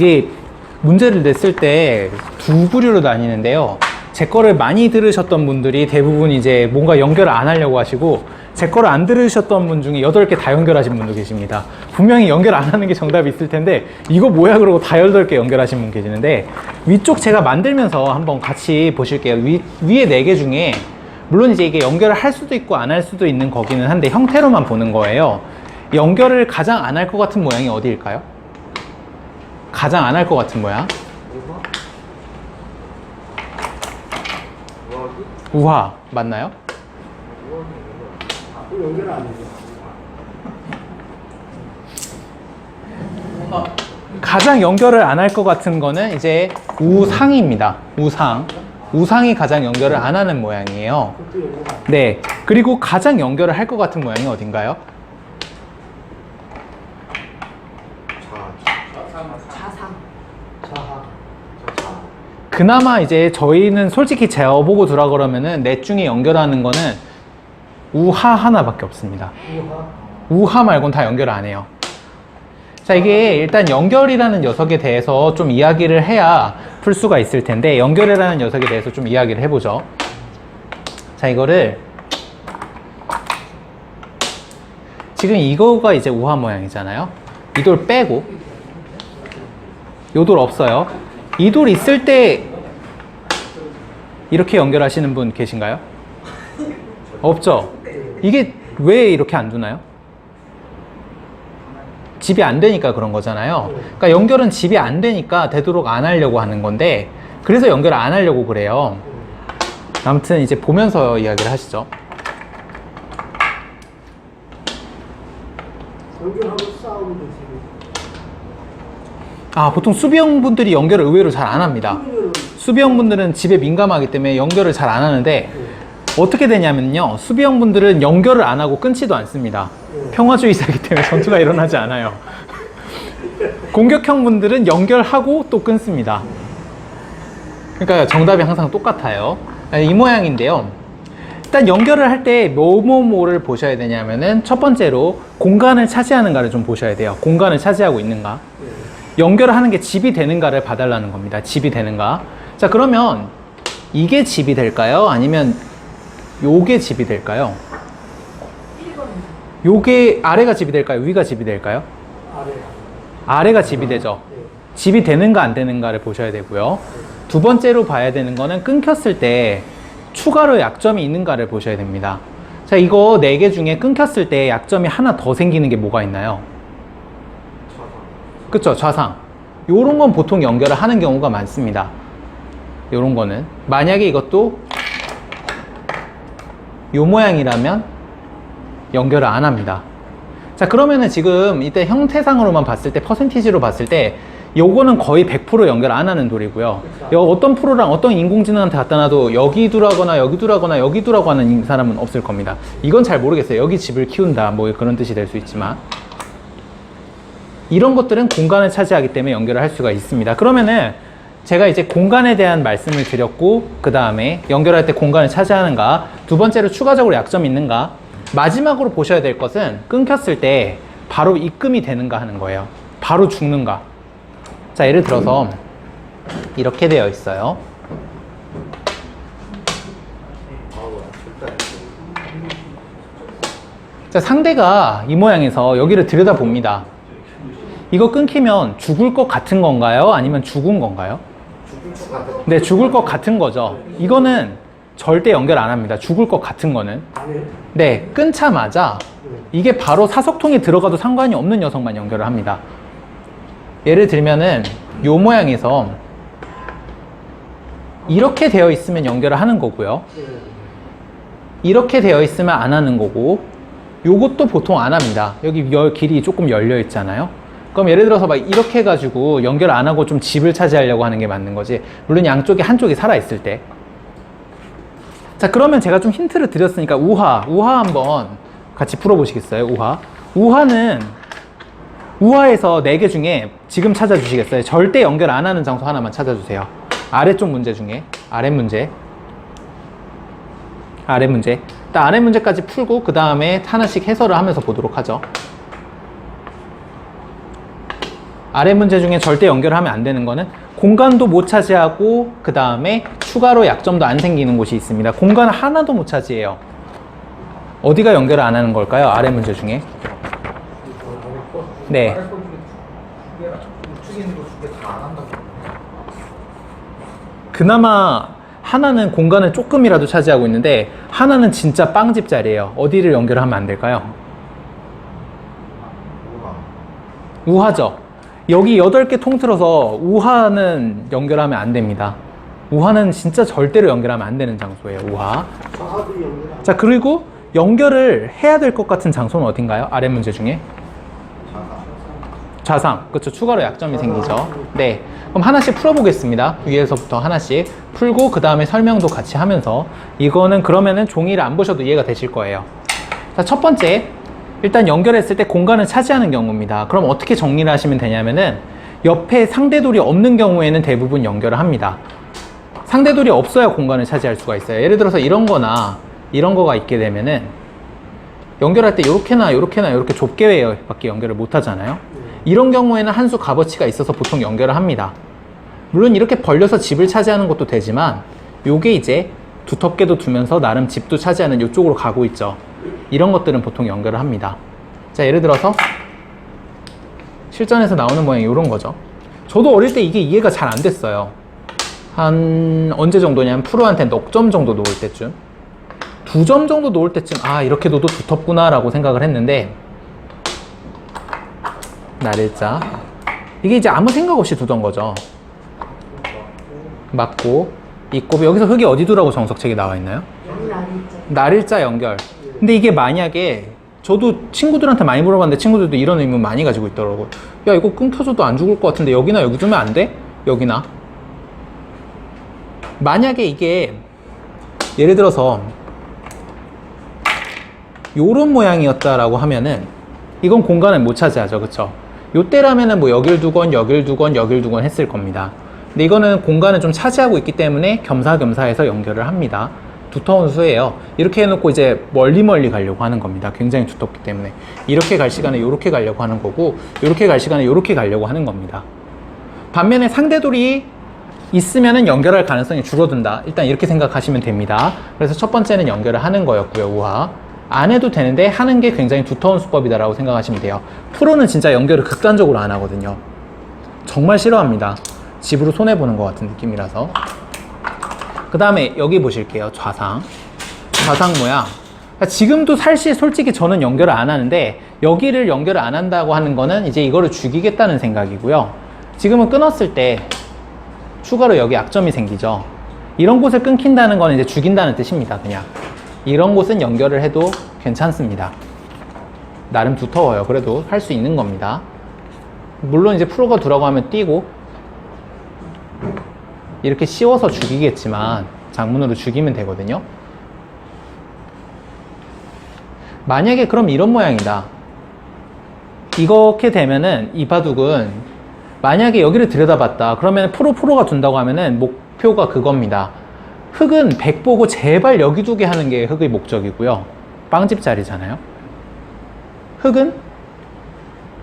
이게 문제를 냈을 때 두 부류로 나뉘는데요. 제 거를 많이 들으셨던 분들이 대부분 이제 뭔가 연결을 안 하려고 하시고, 제 거를 안 들으셨던 분 중에 8개 다 연결하신 분도 계십니다. 분명히 연결 안 하는 게 정답이 있을 텐데 이거 뭐야 그러고 다 8개 연결하신 분 계시는데, 위쪽 제가 만들면서 한번 같이 보실게요. 위에 4개 중에 물론 이제 이게 연결을 할 수도 있고 안 할 수도 있는 거기는 한데 형태로만 보는 거예요. 연결을 가장 안 할 것 같은 모양이 어디일까요? 가장 안 할 것 같은 모양? 우하 맞나요? 연결 안 해요. 가장 연결을 안 할 것 같은 거는 이제 우상입니다. 우상이 가장 연결을 안 하는 모양이에요. 네. 그리고 가장 연결을 할 것 같은 모양이 어딘가요? 그나마 이제 저희는 솔직히 재어보고 두라 그러면은 넷 중에 연결하는 거는 우하 하나밖에 없습니다. 우하 말고는 다 연결 안 해요. 자, 이게 일단 연결이라는 녀석에 대해서 좀 이야기를 해야 풀 수가 있을 텐데, 연결이라는 녀석에 대해서 좀 이야기를 해보죠. 자, 이거를 지금 이거가 이제 우하 모양이잖아요. 이 돌 빼고 요 돌 없어요. 이 돌 있을 때 이렇게 연결하시는 분 계신가요? 없죠? 이게 왜 이렇게 안 두나요? 집이 안 되니까 그런 거잖아요. 그러니까 연결은 집이 안 되니까 되도록 안 하려고 하는 건데, 그래서 연결을 안 하려고 그래요. 아무튼 이제 보면서 이야기를 하시죠. 연결하고 싸우면 되지. 보통 수비형 분들이 연결을 의외로 잘 안 합니다. 수비형 분들은 집에 민감하기 때문에 연결을 잘 안 하는데, 어떻게 되냐면요, 수비형 분들은 연결을 안 하고 끊지도 않습니다. 평화주의자이기 때문에 전투가 일어나지 않아요. 공격형 분들은 연결하고 또 끊습니다. 그러니까 정답이 항상 똑같아요. 이 모양인데요, 일단 연결을 할 때 뭐를 보셔야 되냐면은, 첫 번째로 공간을 차지하는가를 좀 보셔야 돼요. 공간을 차지하고 있는가, 연결을 하는 게 집이 되는가를 봐달라는 겁니다. 집이 되는가. 자, 그러면 이게 집이 될까요? 아니면 요게 집이 될까요? 요게 아래가 집이 될까요? 위가 집이 될까요? 아래가 집이 되죠. 집이 되는가 안 되는가를 보셔야 되고요. 두 번째로 봐야 되는 거는 끊겼을 때 추가로 약점이 있는가를 보셔야 됩니다. 자, 이거 4개 중에 끊겼을 때 약점이 하나 더 생기는 게 뭐가 있나요? 그쵸, 좌상. 요런 건 보통 연결을 하는 경우가 많습니다. 요런 거는 만약에 이것도 요 모양이라면 연결을 안 합니다. 자, 그러면은 지금 이때 형태상으로만 봤을 때, 퍼센티지로 봤을 때 요거는 거의 100% 연결 안 하는 돌이고요. 어떤 프로랑 어떤 인공지능한테 갖다 놔도 여기 두라거나 여기 두라거나 여기 두라고 하는 사람은 없을 겁니다. 이건 잘 모르겠어요. 여기 집을 키운다 뭐 그런 뜻이 될 수 있지만, 이런 것들은 공간을 차지하기 때문에 연결을 할 수가 있습니다. 그러면은 제가 이제 공간에 대한 말씀을 드렸고, 그 다음에 연결할 때 공간을 차지하는가, 두 번째로 추가적으로 약점이 있는가, 마지막으로 보셔야 될 것은 끊겼을 때 바로 입금이 되는가 하는 거예요. 바로 죽는가. 자, 예를 들어서 이렇게 되어 있어요. 자, 상대가 이 모양에서 여기를 들여다봅니다. 이거 끊기면 죽을 것 같은 건가요? 아니면 죽은 건가요? 네, 죽을 것 같은 거죠. 이거는 절대 연결 안 합니다. 죽을 것 같은 거는. 네, 끊자마자 이게 바로 사석통에 들어가도 상관이 없는 녀석만 연결을 합니다. 예를 들면은 요 모양에서 이렇게 되어 있으면 연결을 하는 거고요. 이렇게 되어 있으면 안 하는 거고, 요것도 보통 안 합니다. 여기 길이 조금 열려 있잖아요. 그럼 예를 들어서 막 이렇게 해가지고 연결 안 하고 좀 집을 차지하려고 하는 게 맞는 거지. 물론 양쪽에 한쪽이 살아있을 때. 자, 그러면 제가 좀 힌트를 드렸으니까 우하 한번 같이 풀어보시겠어요? 우하에서 4개 중에 지금 찾아주시겠어요? 절대 연결 안 하는 장소 하나만 찾아주세요. 아래쪽 문제 중에 아래 문제. 딱 아래 문제까지 풀고 그 다음에 하나씩 해설을 하면서 보도록 하죠. 아래 문제 중에 절대 연결하면 안 되는 거는 공간도 못 차지하고 그 다음에 추가로 약점도 안 생기는 곳이 있습니다. 공간 하나도 못 차지해요. 어디가 연결을 안 하는 걸까요? 아래 문제 중에. 네. 그나마 하나는 공간을 조금이라도 차지하고 있는데 하나는 진짜 빵집 자리예요. 어디를 연결하면 안 될까요? 우하죠. 여기 8개 통틀어서 우하는 연결하면 안 됩니다. 우하는 진짜 절대로 연결하면 안 되는 장소예요. 우하. 좌하도 연결 안 자, 그리고 연결을 해야 될 것 같은 장소는 어딘가요? 아래 문제 중에. 좌상. 그렇죠. 추가로 약점이 생기죠. 네. 그럼 하나씩 풀어보겠습니다. 위에서부터 하나씩 풀고 그 다음에 설명도 같이 하면서 이거는 그러면은 종이를 안 보셔도 이해가 되실 거예요. 자, 첫 번째. 일단 연결했을 때 공간을 차지하는 경우입니다. 그럼 어떻게 정리를 하시면 되냐면은 옆에 상대돌이 없는 경우에는 대부분 연결을 합니다. 상대돌이 없어야 공간을 차지할 수가 있어요. 예를 들어서 이런 거나 이런 거가 있게 되면은 연결할 때 요렇게나 요렇게나 요렇게 좁게밖에 연결을 못 하잖아요. 이런 경우에는 한 수 값어치가 있어서 보통 연결을 합니다. 물론 이렇게 벌려서 집을 차지하는 것도 되지만 요게 이제 두텁게도 두면서 나름 집도 차지하는 이쪽으로 가고 있죠. 이런 것들은 보통 연결을 합니다. 자, 예를 들어서 실전에서 나오는 모양이 이런 거죠. 저도 어릴 때 이게 이해가 잘 안 됐어요. 한 언제 정도냐면 프로한테 넉 점 정도 놓을 때쯤, 2점 정도 놓을 때쯤 아 이렇게 둬도 두텁구나 라고 생각을 했는데 날일자 이게 이제 아무 생각 없이 두던 거죠. 맞고 있고 여기서 흙이 어디 두라고 정석책에 나와 있나요? 날일자 연결. 근데 이게 만약에 저도 친구들한테 많이 물어봤는데 친구들도 이런 의문 많이 가지고 있더라고요. 야 이거 끊겨져도 안 죽을 것 같은데 여기나 여기 두면 안 돼? 여기나. 만약에 이게 예를 들어서 요런 모양이었다라고 하면은 이건 공간을 못 차지하죠. 그쵸? 요때라면은 뭐 여길 두건 여길 두건 여길 두건 했을 겁니다. 근데 이거는 공간을 좀 차지하고 있기 때문에 겸사겸사해서 연결을 합니다. 두터운 수예요. 이렇게 해놓고 이제 멀리 가려고 하는 겁니다. 굉장히 두텁기 때문에 이렇게 갈 시간에 이렇게 가려고 하는 거고 이렇게 갈 시간에 이렇게 가려고 하는 겁니다. 반면에 상대돌이 있으면은 연결할 가능성이 줄어든다. 일단 이렇게 생각하시면 됩니다. 그래서 첫 번째는 연결을 하는 거였고요. 우하. 안 해도 되는데 하는 게 굉장히 두터운 수법이다라고 생각하시면 돼요. 프로는 진짜 연결을 극단적으로 안 하거든요. 정말 싫어합니다. 집으로 손해보는 것 같은 느낌이라서. 그 다음에 여기 보실게요. 좌상 모양. 지금도 사실 솔직히 저는 연결을 안 하는데 여기를 연결을 안 한다고 하는 거는 이제 이거를 죽이겠다는 생각이고요. 지금은 끊었을 때 추가로 여기 약점이 생기죠. 이런 곳을 끊긴다는 건 이제 죽인다는 뜻입니다. 그냥 이런 곳은 연결을 해도 괜찮습니다. 나름 두터워요. 그래도 할 수 있는 겁니다. 물론 이제 프로가 두라고 하면 띄고 이렇게 씌워서 죽이겠지만 장문으로 죽이면 되거든요. 만약에 그럼 이런 모양이다. 이렇게 되면은 이 바둑은 만약에 여기를 들여다봤다. 그러면 프로가 둔다고 하면은 목표가 그겁니다. 흙은 100 보고 제발 여기 두게 하는 게 흙의 목적이고요. 빵집 자리잖아요. 흙은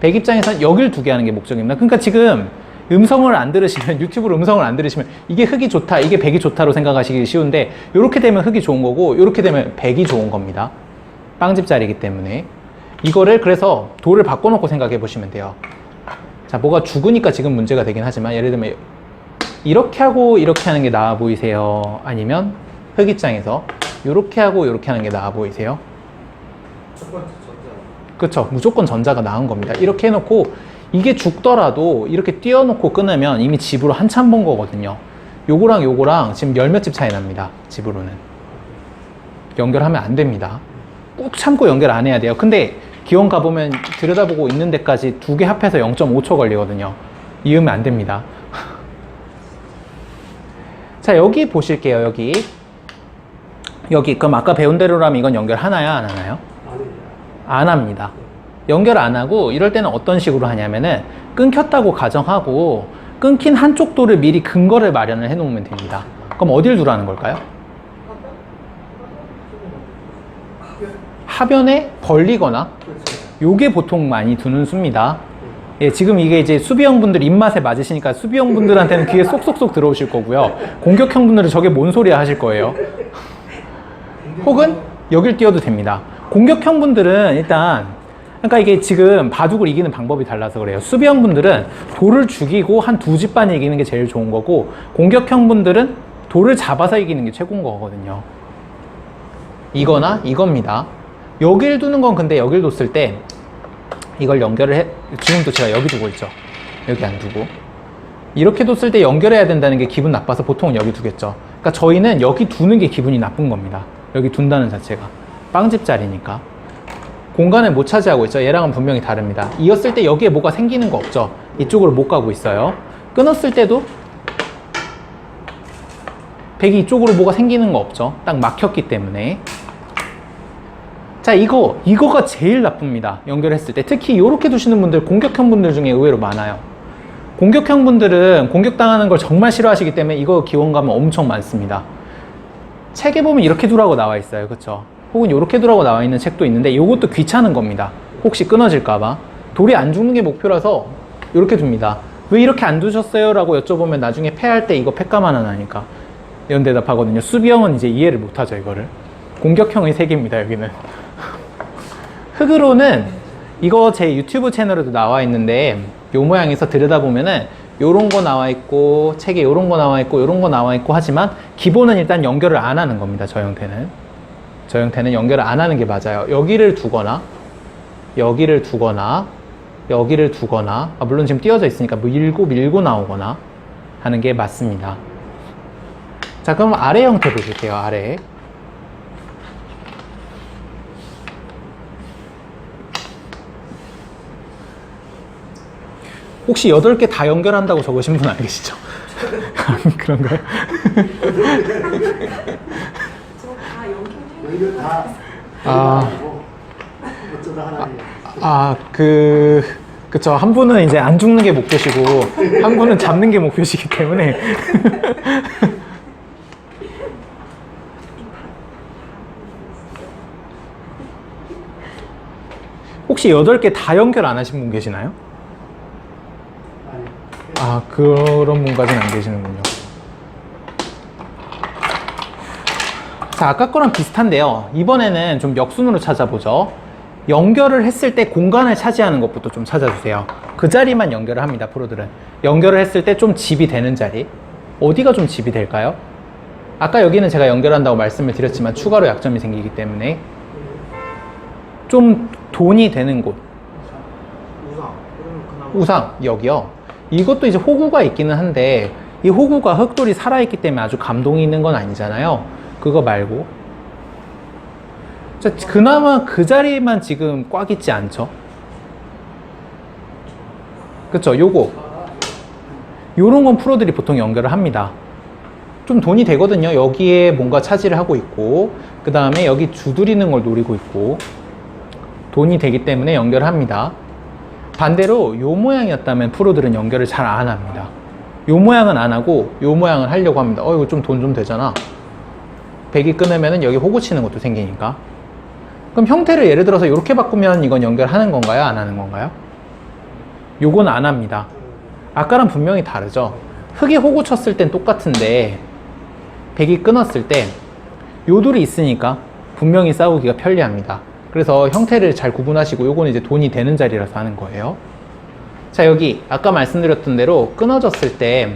100 입장에서는 여길 두게 하는 게 목적입니다. 그러니까 지금 음성을 안 들으시면 유튜브로 음성을 안 들으시면 이게 흙이 좋다 이게 100이 좋다로 생각하시기 쉬운데 이렇게 되면 흙이 좋은 거고 이렇게 되면 100이 좋은 겁니다. 빵집 자리이기 때문에 이거를 그래서 돌을 바꿔놓고 생각해 보시면 돼요. 자, 뭐가 죽으니까 지금 문제가 되긴 하지만 예를 들면 이렇게 하고 이렇게 하는 게 나아 보이세요? 아니면 흙 입장에서 이렇게 하고 이렇게 하는 게 나아 보이세요? 그쵸, 무조건 전자가 나은 겁니다. 이렇게 해놓고 이게 죽더라도 이렇게 띄워놓고 끊으면 이미 집으로 한참 본 거거든요. 요거랑 지금 열 몇 집 차이 납니다. 집으로는 연결하면 안 됩니다. 꾹 참고 연결 안 해야 돼요. 근데 기원 가보면 들여다보고 있는 데까지 두 개 합해서 0.5초 걸리거든요. 이으면 안 됩니다. 자, 여기 보실게요. 여기 그럼 아까 배운 대로라면 이건 연결 하나요? 안 하나요? 안 합니다. 연결 안 하고 이럴 때는 어떤 식으로 하냐면은 끊겼다고 가정하고 끊긴 한쪽 돌을 미리 근거를 마련을 해 놓으면 됩니다. 그럼 어딜 두라는 걸까요? 하변에 걸리거나 요게 보통 많이 두는 수입니다. 예, 지금 이게 이제 수비형 분들 입맛에 맞으시니까 수비형 분들한테는 귀에 쏙쏙쏙 들어오실 거고요. 공격형 분들은 저게 뭔 소리야 하실 거예요. 혹은 여길 띄워도 됩니다. 공격형 분들은 일단 그러니까 이게 지금 바둑을 이기는 방법이 달라서 그래요. 수비형 분들은 돌을 죽이고 한 두 집반 이기는 게 제일 좋은 거고, 공격형 분들은 돌을 잡아서 이기는 게 최고인 거거든요. 이거나 이겁니다. 여길 두는 건 근데 여길 뒀을 때 이걸 연결을 해, 지금도 제가 여기 두고 있죠. 여기 안 두고. 이렇게 뒀을 때 연결해야 된다는 게 기분 나빠서 보통은 여기 두겠죠. 그러니까 저희는 여기 두는 게 기분이 나쁜 겁니다. 여기 둔다는 자체가. 빵집 자리니까. 공간을 못 차지하고 있죠. 얘랑은 분명히 다릅니다. 이었을 때 여기에 뭐가 생기는 거 없죠. 이쪽으로 못 가고 있어요. 끊었을 때도 백이 이쪽으로 뭐가 생기는 거 없죠. 딱 막혔기 때문에. 자, 이거가 제일 나쁩니다. 연결했을 때. 특히 이렇게 두시는 분들, 공격형 분들 중에 의외로 많아요. 공격형 분들은 공격당하는 걸 정말 싫어하시기 때문에 이거 기원감은 엄청 많습니다. 책에 보면 이렇게 두라고 나와 있어요. 그쵸? 혹은 이렇게 두라고 나와 있는 책도 있는데 이것도 귀찮은 겁니다. 혹시 끊어질까봐. 돌이 안 죽는 게 목표라서 이렇게 둡니다. 왜 이렇게 안 두셨어요? 라고 여쭤보면 나중에 패할 때 이거 패감 하나 나니까 이런 대답하거든요. 수비형은 이제 이해를 못하죠, 이거를. 공격형의 세계입니다, 여기는. 흙으로는 이거 제 유튜브 채널에도 나와 있는데 요 모양에서 들여다보면은 요런 거 나와 있고 책에 요런 거 나와 있고 요런 거 나와 있고 하지만 기본은 일단 연결을 안 하는 겁니다. 저 형태는 연결을 안 하는 게 맞아요. 여기를 두거나 여기를 두거나 여기를 두거나 물론 지금 띄어져 있으니까 밀고 나오거나 하는 게 맞습니다. 자, 그럼 아래 형태 보실게요. 아래. 혹시 8개 다 연결한다고 적으신 분 안 계시죠? 그런가요? 여기를 다 아. 어쩌다 하나 그쵸. 한 분은 이제 안 죽는 게 목표시고, 한 분은 잡는 게 목표시기 때문에. 혹시 8개 다 연결 안 하신 분 계시나요? 그런 분까지는 안 계시는군요. 자, 아까 거랑 비슷한데요. 이번에는 좀 역순으로 찾아보죠. 연결을 했을 때 공간을 차지하는 것부터 좀 찾아주세요. 그 자리만 연결을 합니다, 프로들은. 연결을 했을 때 좀 집이 되는 자리. 어디가 좀 집이 될까요? 아까 여기는 제가 연결한다고 말씀을 드렸지만 추가로 약점이 생기기 때문에 좀 돈이 되는 곳. 우상, 여기요. 이것도 이제 호구가 있기는 한데 이 호구가 흑돌이 살아있기 때문에 아주 감동이 있는 건 아니잖아요. 그거 말고 자, 그나마 그 자리만 지금 꽉 있지 않죠? 그쵸? 요런 건 프로들이 보통 연결을 합니다. 좀 돈이 되거든요. 여기에 뭔가 차지를 하고 있고 그 다음에 여기 두드리는 걸 노리고 있고 돈이 되기 때문에 연결을 합니다. 반대로 요 모양이었다면 프로들은 연결을 잘 안 합니다. 요 모양은 안 하고 요 모양을 하려고 합니다. 이거 좀 돈 좀 되잖아. 백이 끊으면은 여기 호구 치는 것도 생기니까. 그럼 형태를 예를 들어서 이렇게 바꾸면 이건 연결하는 건가요? 안 하는 건가요? 요건 안 합니다. 아까랑 분명히 다르죠. 흑이 호구 쳤을 땐 똑같은데 백이 끊었을 때 요 돌이 있으니까 분명히 싸우기가 편리합니다. 그래서 형태를 잘 구분하시고 요거는 이제 돈이 되는 자리라서 하는 거예요. 자, 여기 아까 말씀드렸던 대로 끊어졌을 때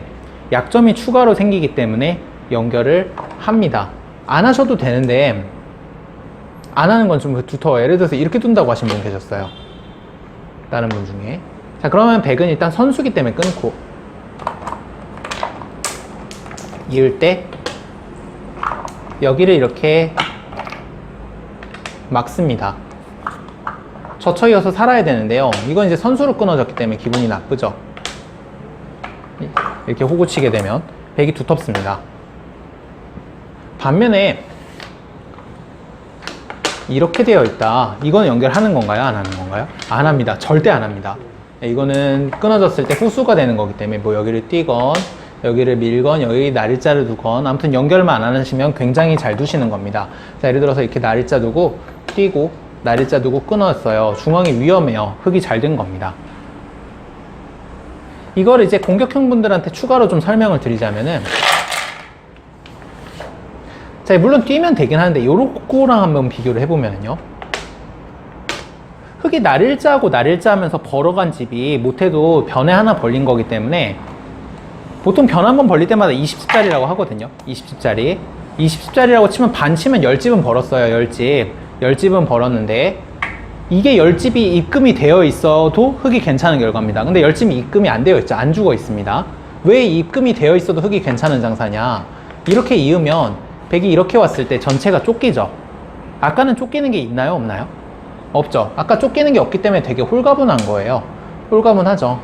약점이 추가로 생기기 때문에 연결을 합니다. 안 하셔도 되는데 안 하는 건 좀 두터워요. 예를 들어서 이렇게 둔다고 하신 분 계셨어요. 다른 분 중에. 자, 그러면 백은 일단 선수기 때문에 끊고 이을 때 여기를 이렇게 막습니다. 젖혀이어서 살아야 되는데요. 이건 이제 선수로 끊어졌기 때문에 기분이 나쁘죠. 이렇게 호구 치게 되면 백이 두텁습니다. 반면에 이렇게 되어 있다. 이건 연결하는 건가요? 안 하는 건가요? 안 합니다. 절대 안 합니다. 이거는 끊어졌을 때 후수가 되는 거기 때문에 뭐 여기를 띄건 여기를 밀건 여기 날일자를 두건 아무튼 연결만 안 하시면 굉장히 잘 두시는 겁니다. 자, 예를 들어서 이렇게 날일자 두고 띄고 날일자 두고 끊었어요. 중앙이 위험해요. 흙이 잘 된 겁니다. 이걸 이제 공격형 분들한테 추가로 좀 설명을 드리자면은, 자, 물론 뛰면 되긴 하는데 요거랑 한번 비교를 해보면요, 흙이 날일자하고 날일자 하면서 벌어간 집이 못해도 변에 하나 벌린 거기 때문에 보통 변 한 번 벌릴 때마다 20집짜리라고 하거든요. 20집짜리 20집짜리라고 치면 반 치면 10집은 벌었어요. 10집 10집은 벌었는데, 이게 10집이 입금이 되어 있어도 흙이 괜찮은 결과입니다. 근데 10집이 입금이 안 되어 있죠. 안 죽어 있습니다. 왜 입금이 되어 있어도 흙이 괜찮은 장사냐, 이렇게 이으면 백이 이렇게 왔을 때 전체가 쫓기죠. 아까는 쫓기는 게 있나요? 없나요? 없죠. 아까 쫓기는 게 없기 때문에 되게 홀가분한 거예요. 홀가분하죠.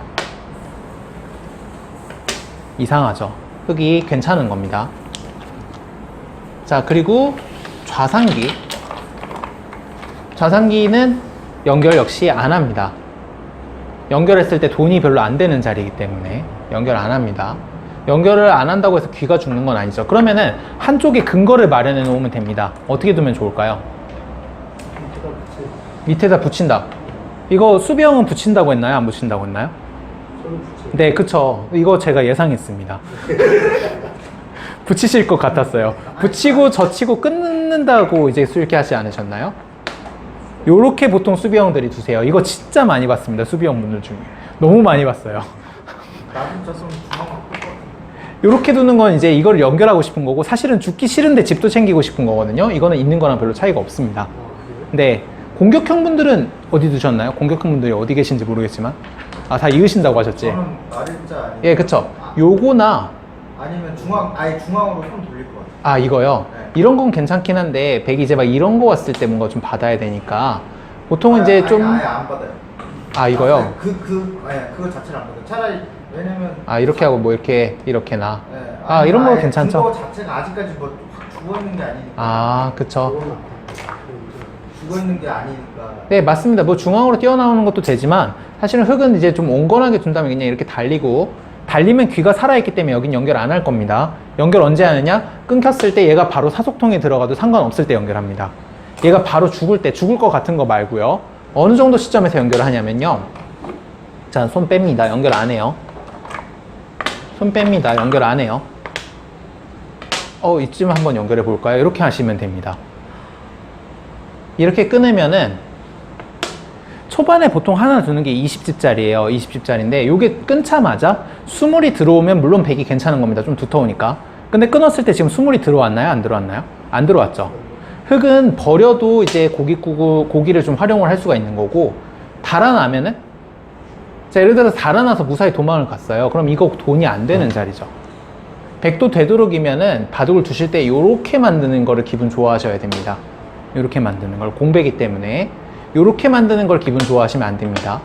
이상하죠. 흙이 괜찮은 겁니다. 자, 그리고 좌상기. 좌상기는 연결 역시 안 합니다. 연결했을 때 돈이 별로 안 되는 자리이기 때문에 연결 안 합니다. 연결을 안 한다고 해서 귀가 죽는 건 아니죠. 그러면은 한쪽에 근거를 마련해 놓으면 됩니다. 어떻게 두면 좋을까요? 밑에다 붙인다. 이거 수비형은 붙인다고 했나요? 안 붙인다고 했나요? 네, 그쵸. 이거 제가 예상했습니다. 붙이실 것 같았어요. 붙이고 젖히고 끊는다고 이제 이렇게 하지 않으셨나요? 요렇게 보통 수비형들이 두세요. 이거 진짜 많이 봤습니다. 수비형 분들 중에. 너무 많이 봤어요. 요렇게 두는 건 이제 이걸 연결하고 싶은 거고, 사실은 죽기 싫은데 집도 챙기고 싶은 거거든요. 이거는 있는 거랑 별로 차이가 없습니다. 근데 공격형 분들은 어디 두셨나요? 공격형 분들이 어디 계신지 모르겠지만, 아, 다 이으신다고 하셨지? 저는 날일자 아니면 예, 그쵸. 요거나, 아니면 아예 중앙으로 손 돌릴 것 같아요. 아, 이거요. 네. 이런 건 괜찮긴 한데, 백이 이제 막 이런 거 왔을 때 뭔가 좀 받아야 되니까, 보통은 이제 아예, 좀, 아예 안 받아요. 아, 이거요. 그거 자체를 안 받아요. 차라리 왜냐면 아, 이렇게 하고 뭐 이렇게나. 네, 아, 이런 거 아예 괜찮죠? 그거 자체가 아직까지 뭐 확 죽어 있는 게 아니니까. 아, 그쵸. 죽어 있는 게 아니니까. 네, 맞습니다. 뭐 중앙으로 뛰어나오는 것도 되지만, 사실은 흙은 이제 좀 온건하게 둔다면 그냥 이렇게 달리면 귀가 살아있기 때문에 여긴 연결 안 할 겁니다. 연결 언제 하느냐? 끊겼을 때 얘가 바로 사속통에 들어가도 상관없을 때 연결합니다. 얘가 바로 죽을 것 같은 거 말고요. 어느 정도 시점에서 연결을 하냐면요. 자, 손 뺍니다. 연결 안 해요. 손 뺍니다. 연결 안 해요. 이쯤 한번 연결해 볼까요? 이렇게 하시면 됩니다. 이렇게 끊으면은 초반에 보통 하나 두는 게 20집짜리예요. 20집짜리인데 이게 끊자마자 수물이 들어오면 물론 백이 괜찮은 겁니다. 좀 두터우니까. 근데 끊었을 때 지금 수물이 들어왔나요? 안 들어왔나요? 안 들어왔죠. 흙은 버려도 이제 고기를 좀 활용을 할 수가 있는 거고, 달아나면은, 자, 예를 들어서 달아나서 무사히 도망을 갔어요. 그럼 이거 돈이 안 되는 자리죠. 백도 되도록이면은 바둑을 두실 때 요렇게 만드는 거를 기분 좋아하셔야 됩니다. 요렇게 만드는 걸, 공백이기 때문에 요렇게 만드는 걸 기분 좋아하시면 안 됩니다.